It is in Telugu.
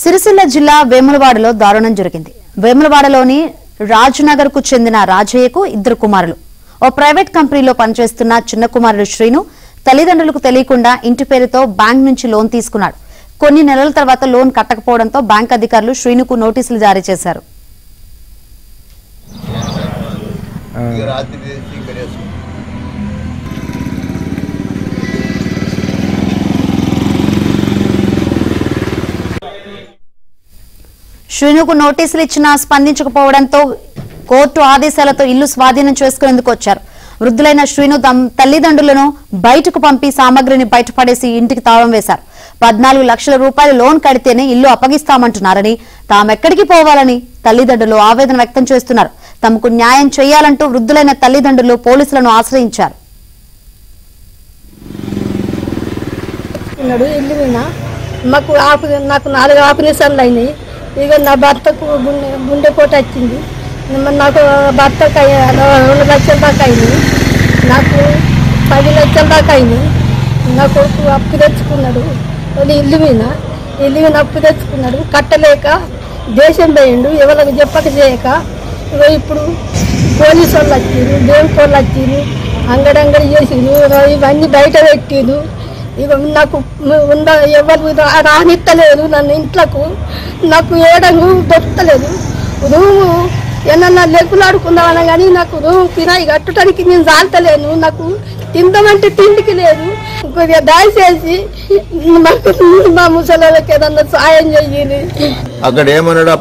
సిరిసిల్ల జిల్లా వేములవాడలో దారుణం జరిగింది. వేములవాడలోని రాజనగర్ కు చెందిన రాజయ్యకు ఇద్దరు కుమారులు. ఓ ప్రైవేట్ కంపెనీలో పనిచేస్తున్న చిన్న కుమారుడు శ్రీను తల్లిదండ్రులకు తెలియకుండా ఇంటి పేరుతో బ్యాంక్ నుంచి లోన్ తీసుకున్నాడు. కొన్ని నెలల తర్వాత లోన్ కట్టకపోవడంతో బ్యాంక్ అధికారులు శ్రీనుకు నోటీసులు జారీ చేశారు. శ్రీనుకు నోటీసులు ఇచ్చినా స్పందించకపోవడంతో కోర్టు ఆదేశాలతో ఇల్లు స్వాధీనం చేసుకునేందుకు వచ్చారు. వృద్ధులైన శ్రీను తల్లిదండ్రులను బయటకు పంపి సామగ్రిని బయటపడేసి ఇంటికి తాళం వేశారు. 14 లక్షల రూపాయలు లోన్ కడితేనే ఇల్లు అప్పగిస్తామంటున్నారని, తామెక్కడికి పోవాలని తల్లిదండ్రులు ఆవేదన వ్యక్తం చేస్తున్నారు. తమకు న్యాయం చేయాలంటూ వృద్ధులైన తల్లిదండ్రులు పోలీసులను ఆశ్రయించారు. నాకు 4 ఆపరేషన్లు అయినాయి. ఇక నా భర్తకు గుండెపోటు వచ్చింది. నాకు భర్తకు 2 లక్షల దాకా అయినాయి. నాకు 10 లక్షల దాకా అయినాయి. నా కొడుకు అప్పు తెచ్చుకున్నాడు. ఇల్లు మీద అప్పు తెచ్చుకున్నాడు. కట్టలేక దేశం పోయిండు. ఎవరికి చెప్పక చేయక ఇప్పుడు పోలీసు వాళ్ళు వచ్చిండ్రు, బ్యాంకు వాళ్ళు వచ్చిండ్రు, అంగడంగడి చేసిండ్రు, ఇవన్నీ బయట పెట్టిండ్రు. ఇక నాకు ఎవరు రానిత్తలేదు. నన్ను ఇంట్లోకి నాకు ఏడంగు దొరకలేదు. రూము ఏమన్నా లెగ్గులాడుకుందామన్నా కానీ నాకు రూమ్ కిరాయి కట్టడానికి నేను జాలతలేను. నాకు తిందామంటే తిండికి లేదు. దయచేసి నాకు మా ముసలికి ఏదన్నా సాయం చెయ్యాలి. అక్కడ ఏమన్నాడు?